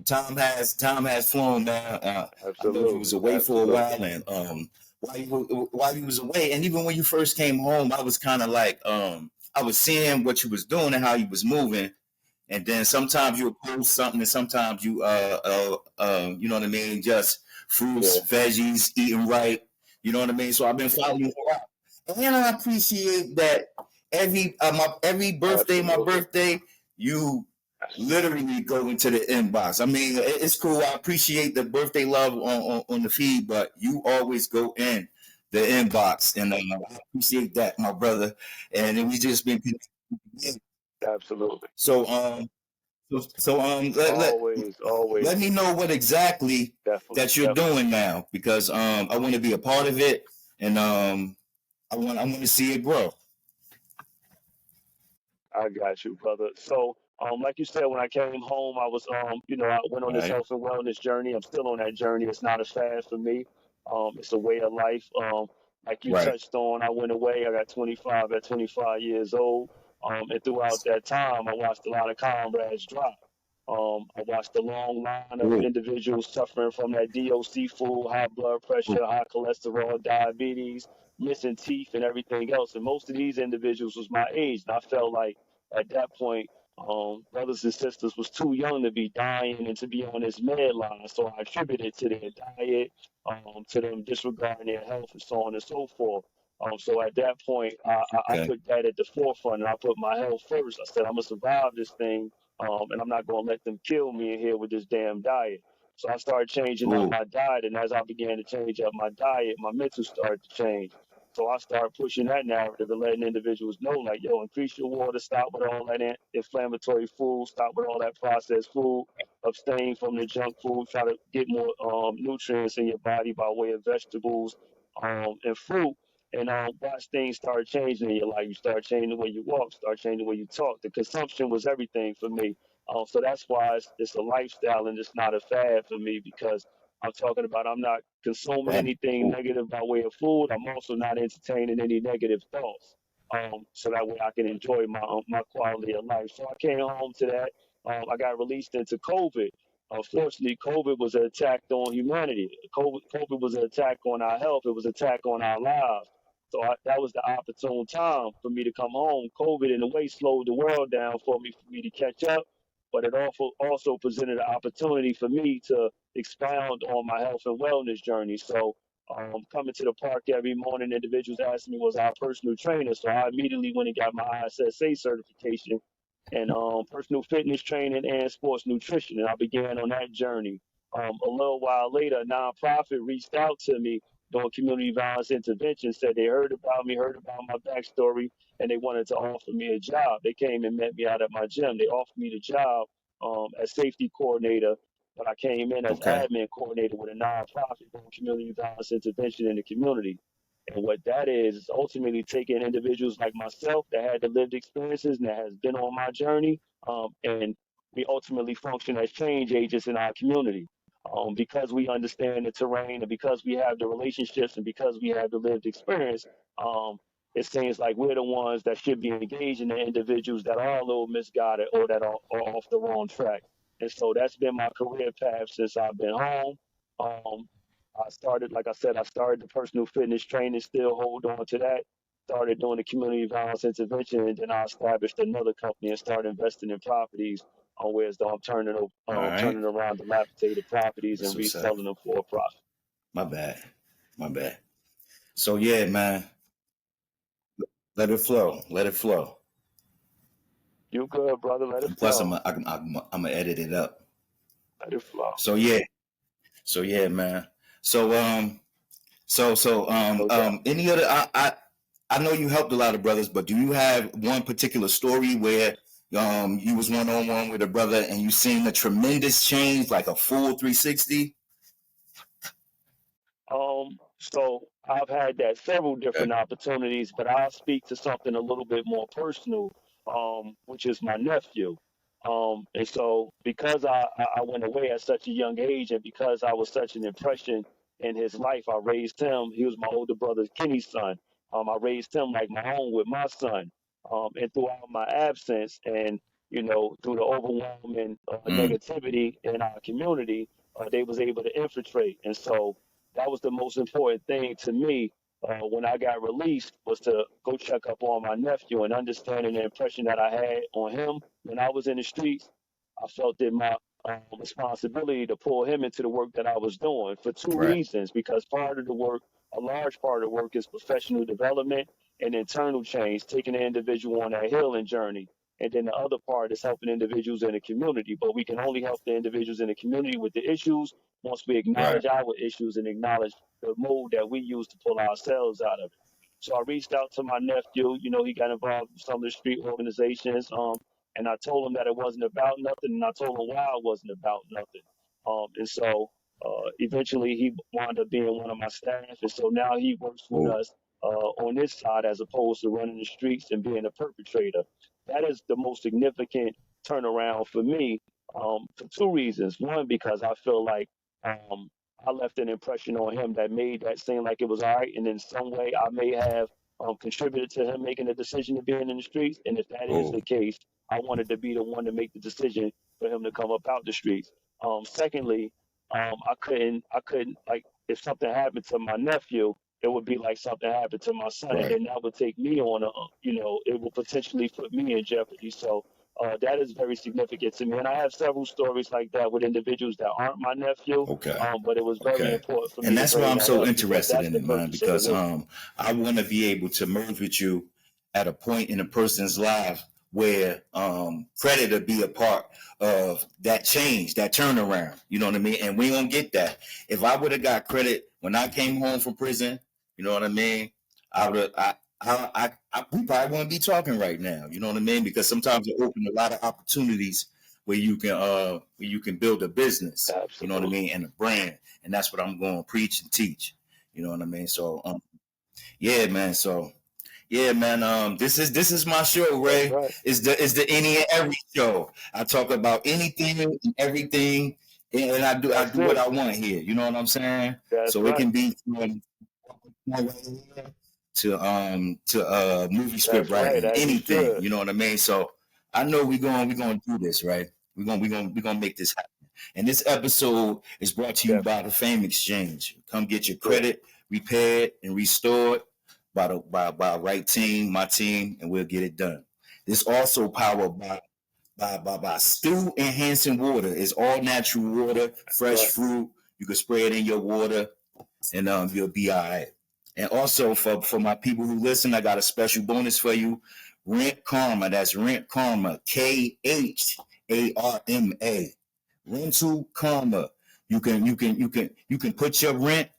time has flown, man. I know you was Absolutely, away for a absolutely. while, and while you was away, and even when you first came home, I was kind of like I was seeing what you was doing and how you was moving, and then sometimes you would post something, and sometimes you you know what I mean, just Yeah, fruits, veggies, eating right, you know what I mean. So I've been following you for a while, and I appreciate that every birthday, my absolutely. birthday, you literally go into the inbox. I mean, it's cool. I appreciate the birthday love on the feed, but you always go in the inbox, and I appreciate that, my brother. And then we just been Absolutely. so Always, let always. me know what exactly Definitely, that you're definitely. doing now, because I want to be a part of it, and I want to see it grow. I got you, brother. So, like you said, when I came home, I was, I went on All this right. health and wellness journey. I'm still on that journey. It's not a fad for me. It's a way of life. Like you Right. touched on, I went away. I got 25 at 25 years old. And throughout that time, I watched a lot of comrades drop. I watched a long line of Ooh. individuals suffering from that DOC food, high blood Ooh. pressure, high cholesterol, diabetes, missing teeth, and everything else. And most of these individuals was my age, and I felt like at that point, brothers and sisters was too young to be dying and to be on this med line. So I attributed it to their diet, to them disregarding their health, and so on and so forth. So at that point, I Okay. put that at the forefront, and I put my health first. I said, I'm gonna survive this thing, and I'm not gonna let them kill me in here with this damn diet. So I started changing up Ooh. my diet, and as I began to change up my diet, my mental started to change. So I started pushing that narrative and letting individuals know, like, yo, increase your water, stop with all that inflammatory food, stop with all that processed food, abstain from the junk food, try to get more nutrients in your body by way of vegetables and fruit. And watch things start changing in your life. You start changing the way you walk, start changing the way you talk. The consumption was everything for me. So that's why it's a lifestyle and it's not a fad for me because I'm talking about I'm not consuming Right. anything Ooh. negative by way of food. I'm also not entertaining any negative thoughts. So that way I can enjoy my quality of life. So I came home to that. I got released into COVID. Unfortunately, COVID was an attack on humanity. COVID was an attack on our health. It was an attack on our lives. So that was the opportune time for me to come home. COVID, in a way, slowed the world down for me to catch up, but it also presented an opportunity for me to expound on my health and wellness journey. So, coming to the park every morning, individuals asking me, was I a personal trainer? So I immediately went and got my ISSA certification and personal fitness training and sports nutrition. And I began on that journey. A little while later, a nonprofit reached out to me doing community violence intervention, said they heard about me, heard about my backstory, and they wanted to offer me a job. They came and met me out at my gym. They offered me the job as safety coordinator, but I came in as Okay. admin coordinator with a nonprofit doing community violence intervention in the community. And what that is ultimately taking individuals like myself that had the lived experiences and that has been on my journey, and we ultimately function as change agents in our community. Because we understand the terrain and because we have the relationships and because we have the lived experience, it seems like we're the ones that should be engaging the individuals that are a little misguided or that are off the wrong track. And so that's been my career path since I've been home. Um, I started, like I said, I started the personal fitness training, still hold on to that. Started doing the community violence intervention, and then I established another company and started investing in properties on where as though All right. turning around dilapidated properties That's and what's up. reselling them for a profit. My bad. My bad. So yeah, man, let it flow. Let it flow. You good, brother? Let it And plus, flow. I'm gonna edit it up. Let it flow. So yeah. So yeah, man. So No doubt. any other? I know you helped a lot of brothers, but do you have one particular story where you was one on one with a brother and you seen a tremendous change, like a full 360? So I've had that several Okay. different opportunities, but I'll speak to something a little bit more personal, which is my nephew. And so because I went away at such a young age and because I was such an impression in his life, I raised him. He was my older brother Kenny's son. I raised him like my own with my son. And throughout my absence, and through the overwhelming Mm, negativity in our community, they was able to infiltrate. And so that was the most important thing to me when I got released, was to go check up on my nephew and understanding the impression that I had on him when I was in the streets. I felt that my responsibility to pull him into the work that I was doing for two right, reasons. Because part of the work, a large part of the work, is professional development and internal change, taking the individual on that healing journey. And then the other part is helping individuals in the community. But we can only help the individuals in the community with the issues once we right. acknowledge our issues and acknowledge the mode that we use to pull ourselves out of it. So I reached out to my nephew. He got involved with some of the street organizations. And I told him that it wasn't about nothing, and I told him why it wasn't about nothing. And so eventually he wound up being one of my staff, and so now he works with Oh, us on this side as opposed to running the streets and being a perpetrator. That is the most significant turnaround for me for two reasons. One, because I feel like um, I left an impression on him that made that seem like it was all right, and in some way I may have contributed to him making a decision to being in the streets. And if that is oh, the case, I wanted to be the one to make the decision for him to come up out the streets. Secondly, I couldn't like if something happened to my nephew, it would be like something happened to my son, and right. then that would take me on it would potentially put me in jeopardy. So that is very significant to me, and I have several stories like that with individuals that aren't my nephew. Okay. But it was very Okay. important for And me to that's why bring I'm that so up because interested that's in the it, man, purpose of the because work. I want to be able to merge with you at a point in a person's life where credit will be a part of that change, that turnaround. You know what I mean? And we don't get that. If I would have got credit when I came home from prison, you know what I mean? I would have we probably wouldn't be talking right now. You know what I mean? Because sometimes it opens a lot of opportunities where you can build a business, you know what I Absolutely. mean, and a brand. And that's what I'm going to preach and teach. You know what I mean? So yeah, man. So yeah, man. This is my show, That's Ray. right. Is the any and every show. I talk about anything and everything, and I That's do what it. I want here. You know what I'm saying? That's So it right. can be from to movie script That's right. writing, As you anything. should. You know what I mean? So I know we're gonna do this, right? We're gonna make this happen. And this episode is brought to you by Definitely. the Fame Exchange. Come get your Yeah. credit repaired and restored by right team, my team, and we'll get it done. This also powered by stew enhancing water. It's all natural water, That's fresh right. fruit. You can spray it in your water, and you'll be all right. And also for my people who listen, I got a special bonus for you. Rent Karma. That's Rent Karma. KHARMA. Rental Karma. You can put your rent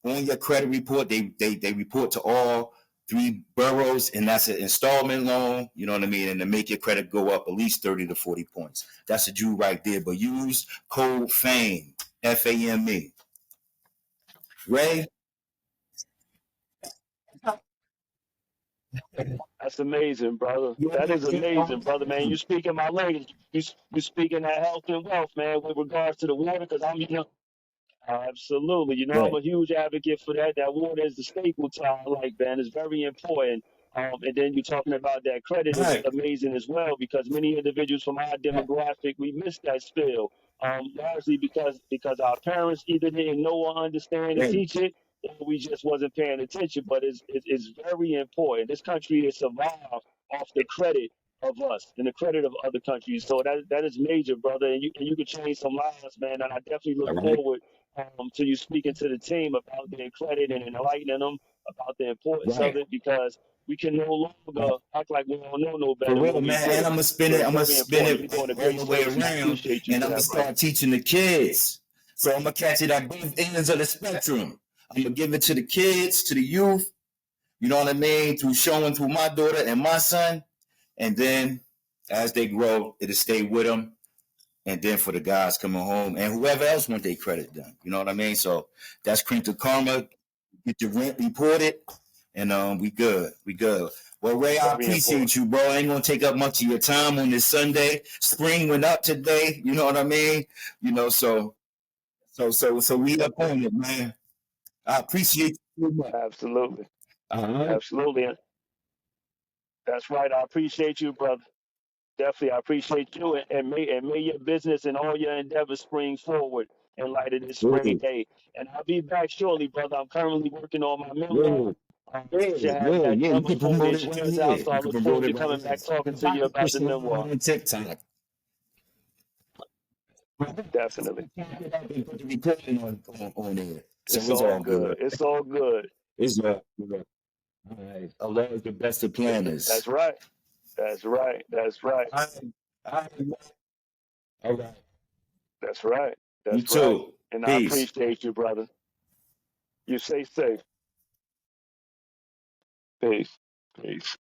on your credit report. They report to all three boroughs, and that's an installment loan. You know what I mean? And to make your credit go up at least 30 to 40 points. That's a Jew right there. But use code FAME, FAME. Ray, That's amazing, brother. That is amazing, brother, man. You speaking my language. You speaking that health and wealth, man, with regards to the water, because absolutely. I'm right, a huge advocate for that. That water is the staple to our life, man. It's very important. And then you're talking about that credit is right, amazing as well because many individuals from our demographic we miss that spill. Largely because our parents either didn't know or understand to right, teach it, or we just wasn't paying attention. But it's very important. This country has survived off the credit of us and the credit of other countries. So that is major, brother. And you can change some lives, man. And I definitely look all right, forward to you speaking to the team about their credit and enlightening them about the importance of right. it because we can no longer act like we don't know no For better real, when we man. And do. I'm gonna spin So it. it's I'm gonna very spin important. You're it doing a all great the way service, and I around, appreciate you and for I'm gonna that, brother. start teaching the kids. So I'm gonna catch it at both ends of the spectrum. I'm gonna give it to the kids, to the youth. You know what I mean? Through showing through my daughter and my son, and then as they grow, it'll stay with them. And then for the guys coming home and whoever else want their credit done. You know what I mean? So that's Crinkle Karma. Get your rent reported, and we good. We good. Well, Ray, I Very important. appreciate you, bro. I ain't gonna take up much of your time on this Sunday. Spring went up today. You know what I mean? So we up on it, man. I appreciate you so much. Absolutely. All right. Absolutely. That's right. I appreciate you, brother. definitely. I appreciate you, and may your business and all your endeavors spring forward in light of this spring Good. day. And I'll be back shortly, brother. I'm currently working on my memoir. Good. Should Good. have Good. that Yeah, you done can before promote then it right shares out. here. So You I can look promote forward it to right coming here. back talking You to you got to about push the it memoir. on TikTok. Definitely. And put the recording on there. So It's it's all all good. good. It's all good. It's all good. All right. Allah is the best of planners. That's right. That's right. That's right. All right. All right. All right. That's right. You That's right. too. And I Peace. appreciate you, brother. You stay safe. Peace. Peace.